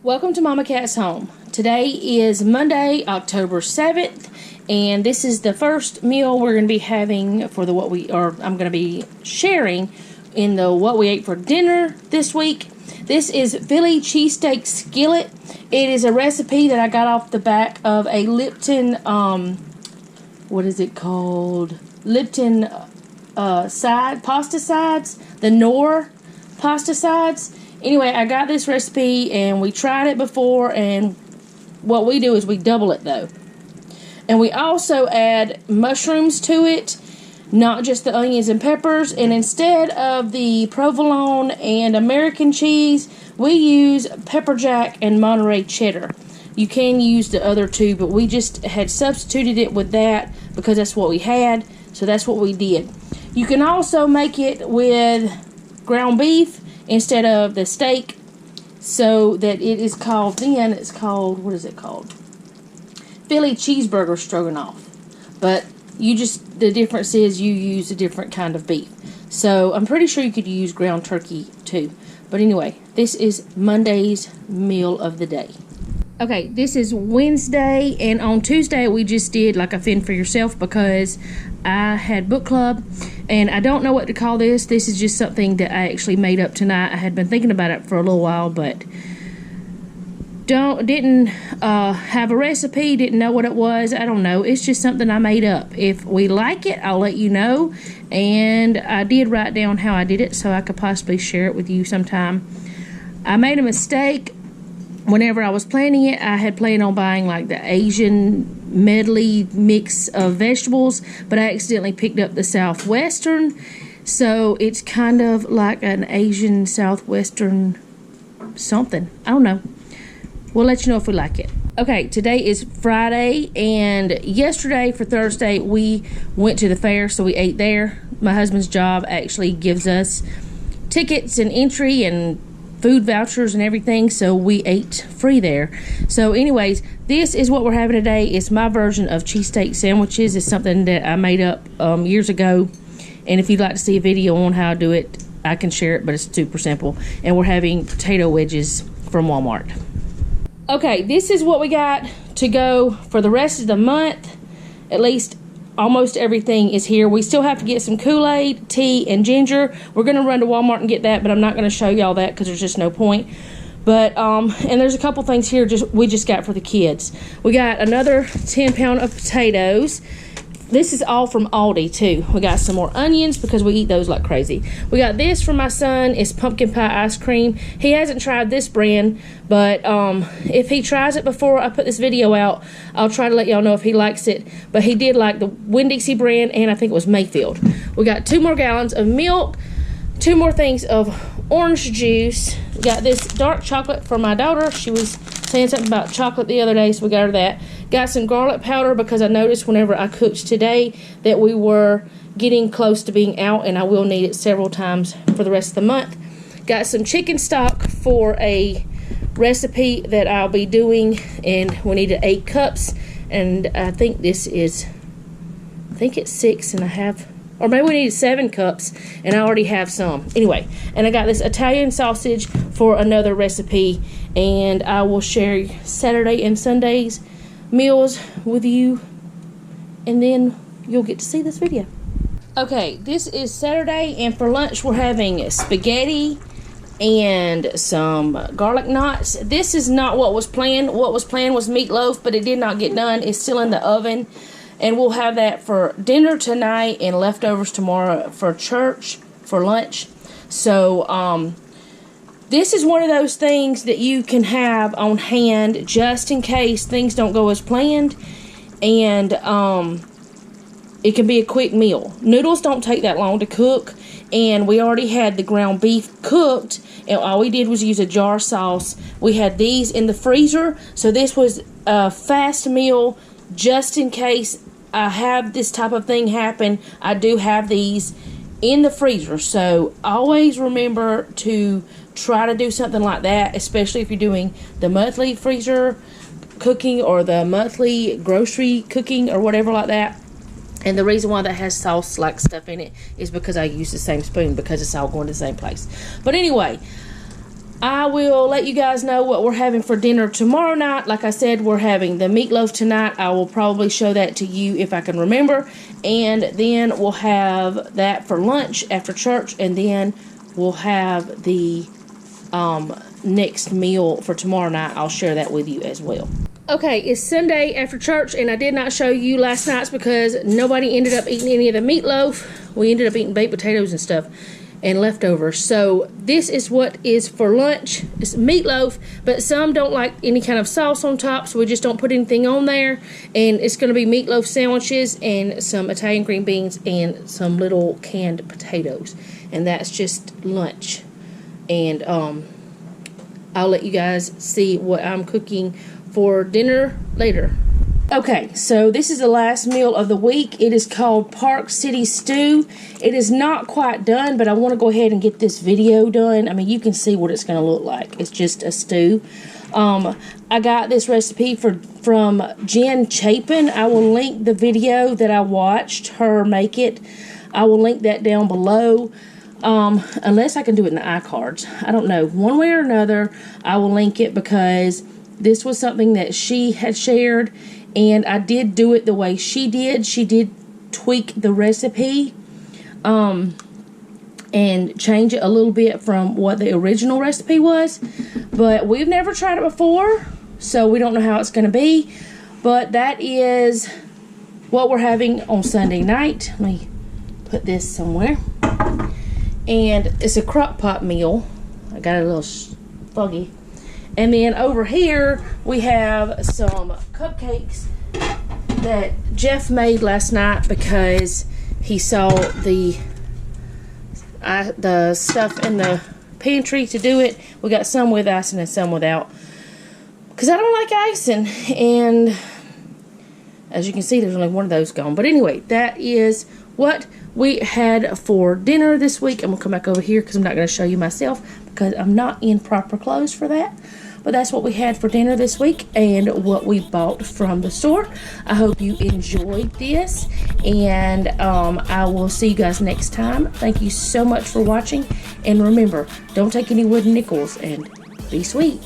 Welcome to Mama Cat's Home. Today is Monday, October 7th, and this is the first meal we're going to be having for I'm going to be sharing in the what we ate for dinner this week. This is Philly cheesesteak skillet. It is a recipe that I got off the back of a Lipton, what is it called? Lipton pasta sides, the Knorr pasta sides. Anyway, I got this recipe and we tried it before, and what we do is we double it though. And we also add mushrooms to it, not just the onions and peppers. And instead of the provolone and American cheese, we use pepper jack and Monterey cheddar. You can use the other two, but we just had substituted it with that because that's what we had, so that's what we did. You can also make it with ground beef instead of the steak, so that it's called what is it called? Philly cheeseburger stroganoff. But the difference is you use a different kind of beef. So I'm pretty sure you could use ground turkey too. But anyway, this is Monday's meal of the day. Okay, this is Wednesday, and on Tuesday we just did like a fend for yourself because I had book club, and I don't know what to call this. This is just something that I actually made up tonight. I had been thinking about it for a little while, but didn't have a recipe, didn't know what it was. I don't know. It's just something I made up. If we like it, I'll let you know. And I did write down how I did it so I could possibly share it with you sometime. I made a mistake. Whenever I was planning it, I had planned on buying like the Asian medley mix of vegetables, but I accidentally picked up the Southwestern, so it's kind of like an Asian Southwestern something. I don't know. We'll let you know if we like it. Okay, today is Friday, and yesterday for Thursday we went to the fair, so we ate there. My husband's job actually gives us tickets and entry and food vouchers and everything, so we ate free there. So anyways, this is what we're having today. It's my version of cheesesteak sandwiches. It's something that I made up years ago, and if you'd like to see a video on how I do it, I can share it, but it's super simple. And we're having potato wedges from Walmart. Okay, this is what we got to go for the rest of the month. At least almost everything is here. We still have to get some Kool-Aid, tea, and ginger. We're going to run to Walmart and get that, but I'm not going to show y'all that because there's just no point. But, and there's a couple things here we just got for the kids. We got another 10 pound of potatoes. This is all from Aldi, too. We got some more onions because we eat those like crazy. We got this for my son. It's pumpkin pie ice cream. He hasn't tried this brand, but if he tries it before I put this video out, I'll try to let y'all know if he likes it. But he did like the Winn-Dixie brand, and I think it was Mayfield. We got 2 more gallons of milk, 2 more things of orange juice. We got this dark chocolate for my daughter. She was saying something about chocolate the other day, so we got her that. Got some garlic powder because I noticed whenever I cooked today that we were getting close to being out, and I will need it several times for the rest of the month. Got some chicken stock for a recipe that I'll be doing, and we needed 8 cups, and I think it's 6.5, or maybe we needed 7 cups, and I already have some. Anyway, and I got this Italian sausage for another recipe, and I will share Saturday and Sunday's meals with you, and then you'll get to see this video. Okay, this is Saturday, and for lunch we're having spaghetti and some garlic knots. This is not what was planned. What was planned was meatloaf, but it did not get done. It's still in the oven, and we'll have that for dinner tonight and leftovers tomorrow for church for lunch. So this is one of those things that you can have on hand just in case things don't go as planned, and it can be a quick meal. Noodles don't take that long to cook, and we already had the ground beef cooked, and all we did was use a jar sauce. We had these in the freezer, so this was a fast meal just in case I have this type of thing happen. I do have these in the freezer, so always remember to try to do something like that, especially if you're doing the monthly freezer cooking or the monthly grocery cooking or whatever like that. And the reason why that has sauce like stuff in it is because I use the same spoon, because it's all going to the same place. But anyway, I will let you guys know what we're having for dinner tomorrow night. Like I said, we're having the meatloaf tonight. I will probably show that to you if I can remember. And then we'll have that for lunch after church. And then we'll have the next meal for tomorrow night. I'll share that with you as well. Okay, it's Sunday after church, and I did not show you last night's because nobody ended up eating any of the meatloaf. We ended up eating baked potatoes and stuff and leftovers. So this is what is for lunch. It's meatloaf, but some don't like any kind of sauce on top, so we just don't put anything on there. And it's going to be meatloaf sandwiches and some Italian green beans and some little canned potatoes. And that's just lunch. And I'll let you guys see what I'm cooking for dinner later. Okay, so this is the last meal of the week. It is called Park City Stew. It is not quite done, but I want to go ahead and get this video done. I mean, you can see what it's going to look like. It's just a stew. I got this recipe from Jen Chapin. I will link the video that I watched her make it. I will link that down below. Unless I can do it in the iCards. I don't know. One way or another, I will link it because this was something that she had shared, and I did do it the way she did. She did tweak the recipe and change it a little bit from what the original recipe was. But we've never tried it before, so we don't know how it's going to be. But that is what we're having on Sunday night. Let me put this somewhere. And it's a crock pot meal. I got it a little foggy. And then over here, we have some cupcakes that Jeff made last night because he saw the stuff in the pantry to do it. We got some with icing and some without, because I don't like icing. And as you can see, there's only one of those gone. But anyway, that is what we had for dinner this week. I'm going to come back over here because I'm not going to show you myself because I'm not in proper clothes for that. But that's what we had for dinner this week and what we bought from the store. I hope you enjoyed this, and I will see you guys next time. Thank you so much for watching, and remember, don't take any wooden nickels, and be sweet.